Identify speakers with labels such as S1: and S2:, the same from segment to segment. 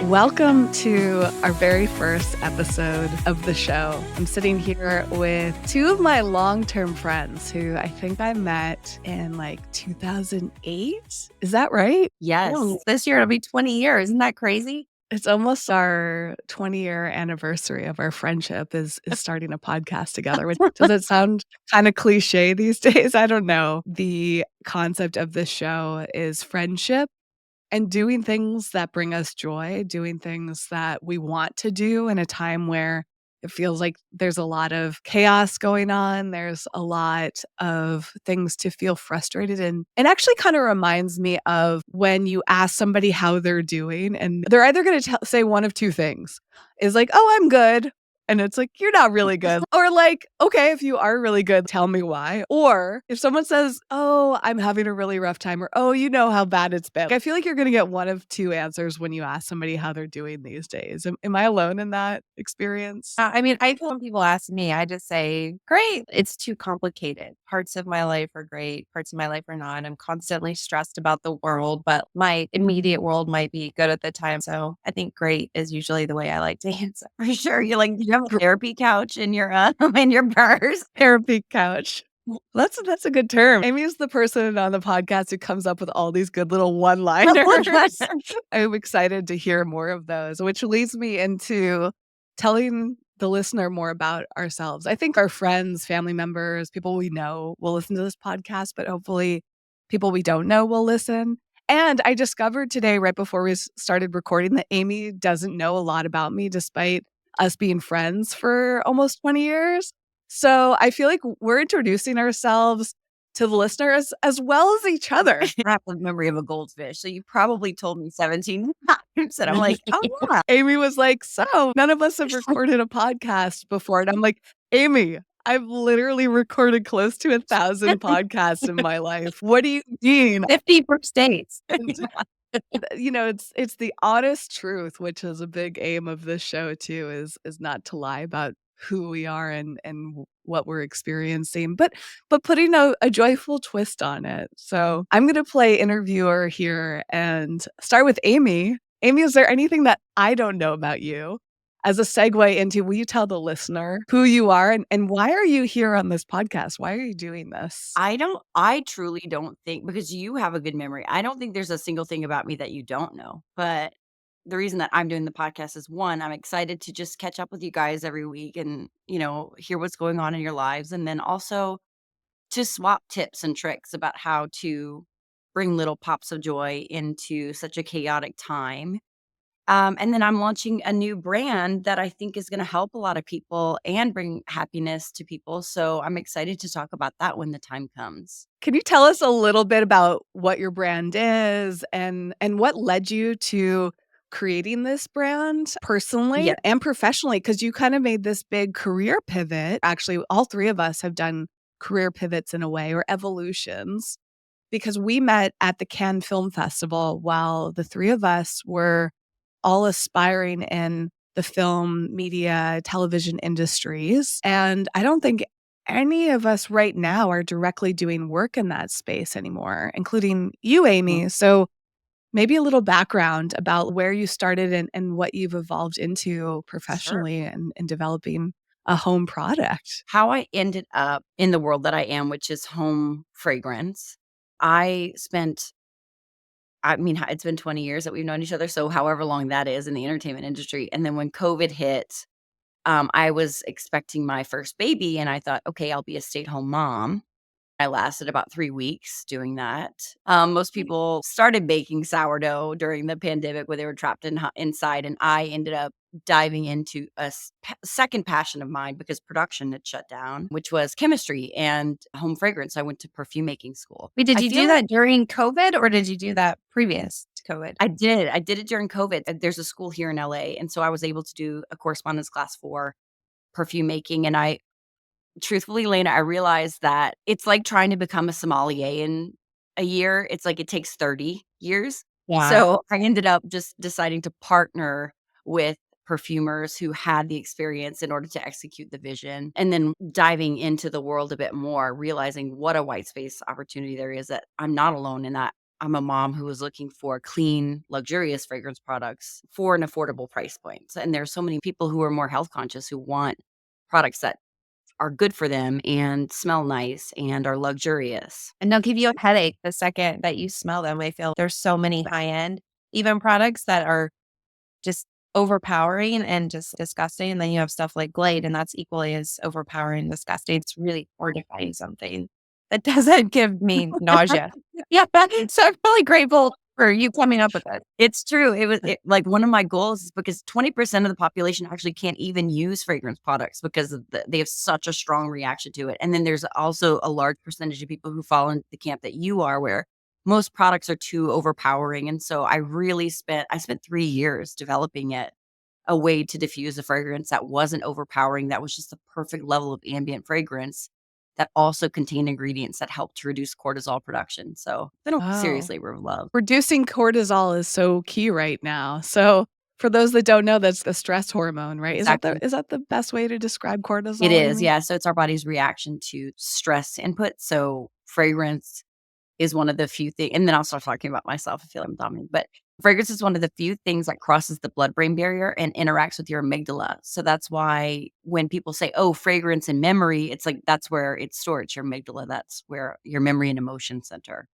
S1: Welcome to our very first episode of the show. I'm sitting here with two of my long-term friends who I think I met in like 2008. Is that right?
S2: Yes. This year it'll be 20 years. Isn't that crazy?
S1: It's almost our 20-year anniversary of our friendship is starting a podcast together. Which, does it sound kind of cliche these days? I don't know. The concept of this show is friendship and doing things that bring us joy, doing things that we want to do in a time where it feels like there's a lot of chaos going on. There's a lot of things to feel frustrated in. And actually kind of reminds me of when you ask somebody how they're doing, and they're either going to say one of two things is like, oh, I'm good. And it's like, you're not really good. Or like, okay, if you are really good, tell me why. Or if someone says, oh, I'm having a really rough time, or, oh, you know how bad it's been. I feel like you're going to get one of two answers when you ask somebody how they're doing these days. Am I alone in that experience?
S2: When people ask me, I just say, great. It's too complicated. Parts of my life are great. Parts of my life are not. I'm constantly stressed about the world, but my immediate world might be good at the time. So I think great is usually the way I like to answer. For sure. You're like, do you have a therapy couch in your in your purse?
S1: Therapy couch. That's a good term. Amy's the person on the podcast who comes up with all these good little one-liners. I'm excited to hear more of those, which leads me into telling the listener more about ourselves. I think our friends, family members, people we know will listen to this podcast, but hopefully people we don't know will listen. And I discovered today, right before we started recording, that Aimee doesn't know a lot about me, despite us being friends for almost 20 years. So I feel like we're introducing ourselves to the listeners as well as each other.
S2: I have the memory of a goldfish. So you probably told me 17 times. And I'm like, oh, yeah.
S1: Aimee was like, so none of us have recorded a podcast before. And I'm like, Aimee, I've literally recorded close to 1,000 podcasts in my life. What do you mean?
S2: 50 first dates.
S1: You know, it's the honest truth, which is a big aim of this show too, is not to lie about who we are and what we're experiencing, but putting a joyful twist on it. So I'm going to play interviewer here and start with Aimee. Aimee, is there anything that I don't know about you as a segue into, will you tell the listener who you are and why are you here on this podcast? Why are you doing this?
S2: I truly don't think, because you have a good memory, I don't think there's a single thing about me that you don't know. But the reason that I'm doing the podcast is, one, I'm excited to just catch up with you guys every week and, hear what's going on in your lives. And then also to swap tips and tricks about how to bring little pops of joy into such a chaotic time. And then I'm launching a new brand that I think is going to help a lot of people and bring happiness to people. So I'm excited to talk about that when the time comes.
S1: Can you tell us a little bit about what your brand is and what led you to creating this brand personally and professionally? Because you kind of made this big career pivot. Actually, all three of us have done career pivots in a way, or evolutions, because we met at the Cannes Film Festival while the three of us were all aspiring in the film, media, television industries. And I don't think any of us right now are directly doing work in that space anymore, including you, Aimee. So maybe a little background about where you started and what you've evolved into professionally and developing a home product.
S2: How I ended up in the world that I am, which is home fragrance. It's been 20 years that we've known each other. So however long that is in the entertainment industry. And then when COVID hit, I was expecting my first baby and I thought, okay, I'll be a stay-at-home mom. I lasted about 3 weeks doing that. Most people started baking sourdough during the pandemic where they were trapped inside. And I ended up diving into a second passion of mine because production had shut down, which was chemistry and home fragrance. I went to perfume making school.
S3: Wait, did you do that during COVID or did you do that previous to COVID?
S2: I did. I did it during COVID. There's a school here in LA. And so I was able to do a correspondence class for perfume making. And truthfully, Laina, I realized that it's like trying to become a sommelier in a year. It's like it takes 30 years.
S3: Yeah.
S2: So I ended up just deciding to partner with perfumers who had the experience in order to execute the vision, and then diving into the world a bit more, realizing what a white space opportunity there is, that I'm not alone in that I'm a mom who was looking for clean, luxurious fragrance products for an affordable price point. And there's so many people who are more health conscious who want products that are good for them and smell nice and are luxurious.
S3: And they'll give you a headache the second that you smell them. I feel there's so many high-end even products that are just overpowering and just disgusting. And then you have stuff like Glade, and that's equally as overpowering and disgusting. It's really hard to find something that doesn't give me nausea. Yeah, so I'm really grateful for you coming up with it.
S2: It's true. Like one of my goals is because 20% of the population actually can't even use fragrance products because they have such a strong reaction to it. And then there's also a large percentage of people who fall into the camp that you are, where most products are too overpowering. And so I spent 3 years developing it, a way to diffuse a fragrance that wasn't overpowering, that was just the perfect level of ambient fragrance that also contained ingredients that helped to reduce cortisol production. So it's been a
S1: Oh.
S2: serious labor of love.
S1: Reducing cortisol is so key right now. So, for those that don't know, that's the stress hormone, right?
S2: Exactly.
S1: Is that the best way to describe
S2: It
S1: cortisol,
S2: is,
S1: Aimee?
S2: yeah. So it's our body's reaction to stress input. So fragrance is one of the few things, and then I'll start talking about myself. I feel I'm dominating, but fragrance is one of the few things that crosses the blood-brain barrier and interacts with your amygdala. So that's why when people say, "Oh, fragrance and memory," it's like that's where it's stored. It's your amygdala. That's where your memory and emotion center.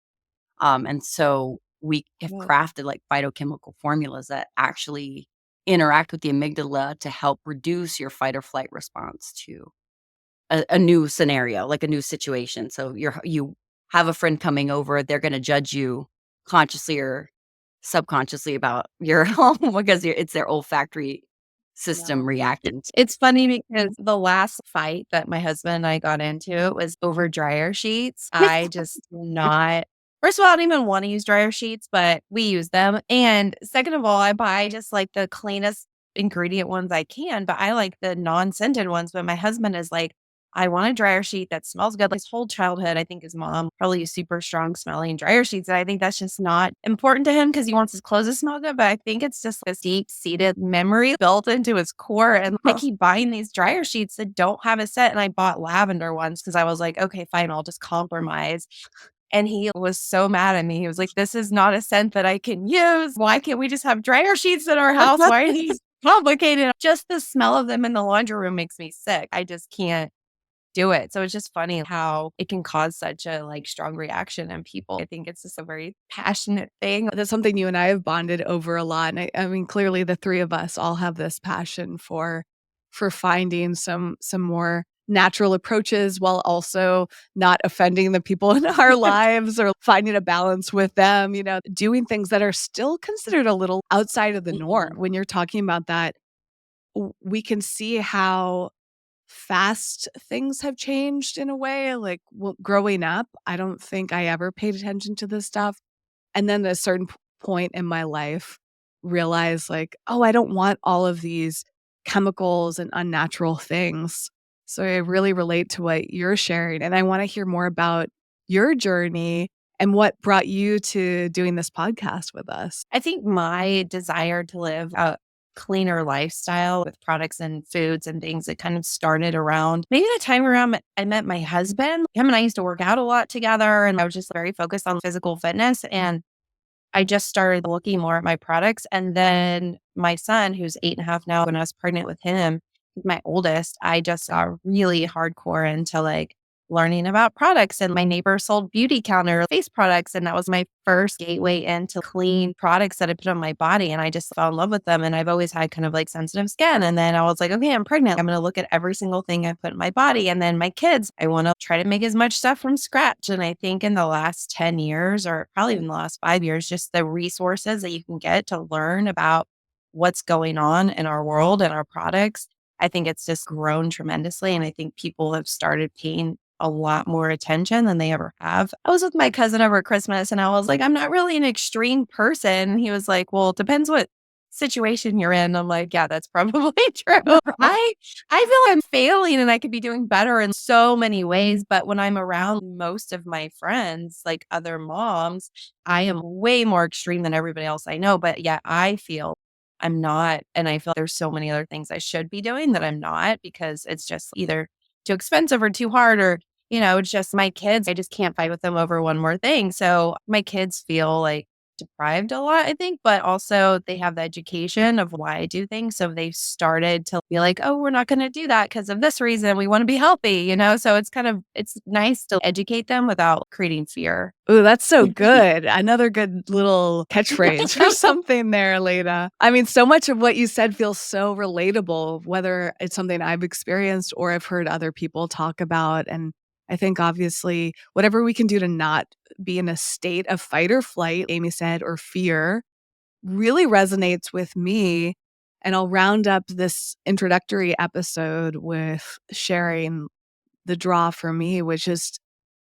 S2: And so we have
S1: Well,
S2: crafted like phytochemical formulas that actually interact with the amygdala to help reduce your fight or flight response to a new scenario, like a new situation. So you have a friend coming over, they're going to judge you consciously or subconsciously about your home because it's their olfactory system
S3: No.
S2: reacting.
S3: It's funny because the last fight that my husband and I got into was over dryer sheets. I just do not. First of all, I don't even want to use dryer sheets, but we use them. And second of all, I buy just like the cleanest ingredient ones I can, but I like the non-scented ones. But my husband is like, I want a dryer sheet that smells good. Like his whole childhood, I think his mom probably used super strong smelling dryer sheets. And I think that's just not important to him because he wants his clothes to smell good. But I think it's just this deep seated memory built into his core. And I keep buying these dryer sheets that don't have a scent. And I bought lavender ones because I was like, okay, fine, I'll just compromise. And he was so mad at me. He was like, this is not a scent that I can use. Why can't we just have dryer sheets in our house? Why are these complicated? Just the smell of them in the laundry room makes me sick. I just can't do it. So it's just funny how it can cause such a like strong reaction in people. I think it's just a very passionate thing.
S1: that's something you and I have bonded over a lot, and I mean, clearly the 3 of us all have this passion for finding some more natural approaches while also not offending the people in our lives or finding a balance with them, doing things that are still considered a little outside of the norm.
S2: Mhm.
S1: When you're talking about that, we can see how fast things have changed in a way. Like, well, growing up, I don't think I ever paid attention to this stuff. And then at a certain point in my life, realize like, oh, I don't want all of these chemicals and unnatural things. So I really relate to what you're sharing. And I want to hear more about your journey and what brought you to doing this podcast with us.
S3: I think my desire to live a cleaner lifestyle with products and foods and things that kind of started around maybe the time around I met my husband. Him and I used to work out a lot together, and I was just very focused on physical fitness. And I just started looking more at my products. And then my son, who's 8.5 now, when I was pregnant with him, he's my oldest, I just got really hardcore into like learning about products. And my neighbor sold beauty counter face products. And that was my first gateway into clean products that I put on my body. And I just fell in love with them. And I've always had kind of like sensitive skin. And then I was like, okay, I'm pregnant. I'm going to look at every single thing I put in my body. And then my kids, I want to try to make as much stuff from scratch. And I think in the last 10 years, or probably even the last 5 years, just the resources that you can get to learn about what's going on in our world and our products, I think it's just grown tremendously. And I think people have started paying a lot more attention than they ever have. I was with my cousin over Christmas and I was like, I'm not really an extreme person. And he was like, well, it depends what situation you're in. I'm like, yeah, that's probably true. I feel I'm failing and I could be doing better in so many ways. But when I'm around most of my friends, like other moms, I am way more extreme than everybody else I know. But yeah, I feel I'm not. And I feel there's so many other things I should be doing that I'm not because it's just either too expensive or too hard or It's just my kids, I just can't fight with them over one more thing. So my kids feel like deprived a lot, I think, but also they have the education of why I do things. So they've started to be like, oh, we're not going to do that because of this reason. We want to be healthy. So it's nice to educate them without creating fear.
S1: Ooh, that's so good. Another good little catchphrase or something there, Laina. I mean, so much of what you said feels so relatable, whether it's something I've experienced or I've heard other people talk about. And I think obviously whatever we can do to not be in a state of fight or flight, Aimee said, or fear really resonates with me. And I'll round up this introductory episode with sharing the draw for me, which is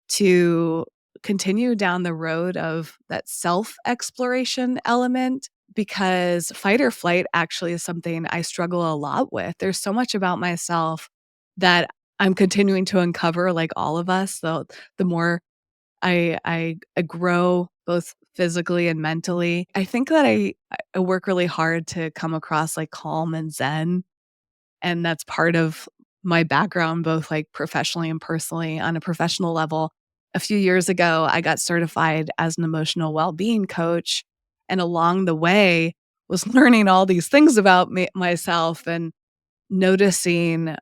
S1: to continue down the road of that self-exploration element, because fight or flight actually is something I struggle a lot with. There's so much about myself that I'm continuing to uncover, like all of us. The more I grow both physically and mentally, I think that I work really hard to come across like calm and zen, and that's part of my background, both like professionally and personally. On a professional level, a few years ago, I got certified as an emotional well-being coach. And along the way, was learning all these things about myself and noticing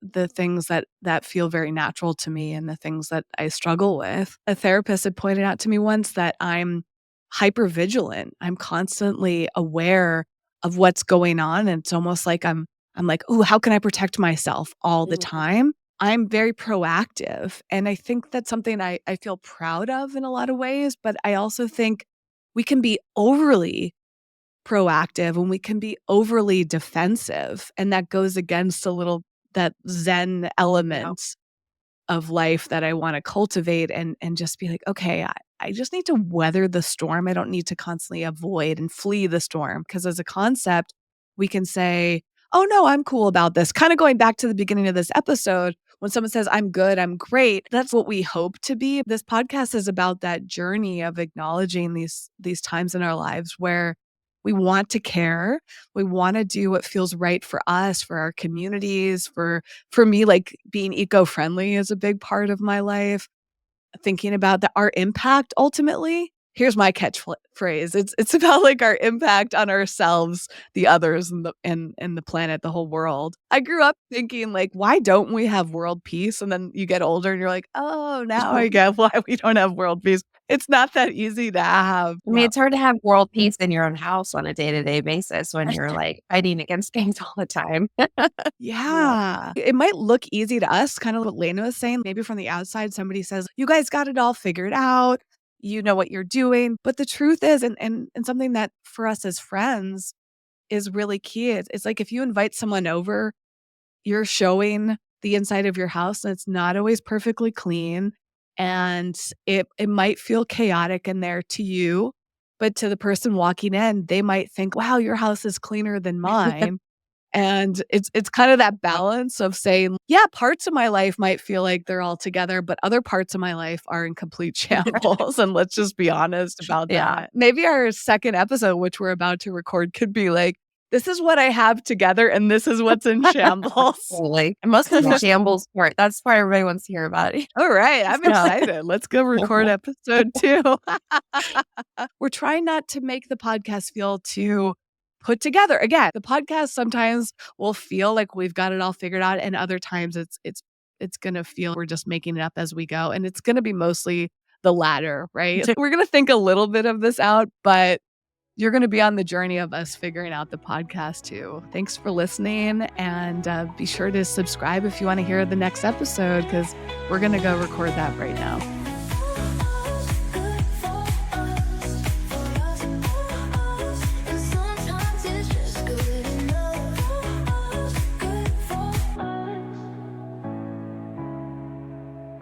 S1: the things that feel very natural to me and the things that I struggle with. A therapist had pointed out to me once that I'm hypervigilant. I'm constantly aware of what's going on, and it's almost like I'm like, "Ooh, how can I protect myself all the
S2: Mhm.
S1: time?" I'm very proactive, and I think that's something I feel proud of in a lot of ways, but I also think we can be overly proactive and we can be overly defensive, and that goes against a little that zen
S3: Yeah.
S1: element of life that I wanna cultivate and just be like, "Okay, I just need to weather the storm. I don't need to constantly avoid and flee the storm." Because as a concept, we can say, "Oh, no, I'm cool about this." Kinda going back to the beginning of this episode, when someone says, "I'm good, I'm great," that's what we hope to be. This podcast is about that journey of acknowledging these times in our lives where we want to care, we wanna do what feels right for us, for our communities, for me, like, being eco-friendly is a big part of my life. Thinking about our impact ultimately. Here's my phrase. It's about, like, our impact on ourselves, the others, and the planet, the whole world. I grew up thinking, like, "Why don't we have world peace?" And then you get older and you're like, "Oh, now I get why we don't have world peace." It's not that easy to have.
S3: I mean, it's hard to have world peace in your own house on a day-to-day basis when you're like fighting against things all the time.
S2: Yeah.
S1: Yeah. It might look easy to us, kind of what Laina was saying. Maybe from the outside, somebody says, "You guys got it all figured out. You know what you're doing." But the truth is, and something that for us as friends is really key. It's like if you invite someone over, you're showing the inside of your house, and it's not always perfectly clean. And it might feel chaotic in there to you, but to the person walking in, they might think, "Wow, your house is cleaner than mine." And it's kind of that balance of saying, "Yeah, parts of my life might feel like they're all together, but other parts of my life are in complete shambles," and let's just be honest about
S3: Yeah.
S1: that. Maybe our second episode, which we're about to record, could be like, "This is what I have together, and this is what's in shambles."
S3: Totally. And most of the shambles part, that's why everybody wants to hear about it.
S1: All right, I'm
S3: Yeah.
S1: excited. Let's go record episode 2. We're trying not to make the podcast feel too put together. Again, the podcast sometimes will feel like we've got it all figured out, and other times it's gonna feel we're just making it up as we go, and it's gonna be mostly the latter, right? We're gonna think a little bit of this out, but you're gonna be on the journey of us figuring out the podcast too. Thanks for listening, and be sure to subscribe if you wanna hear the next episode, because we're gonna go record that right now.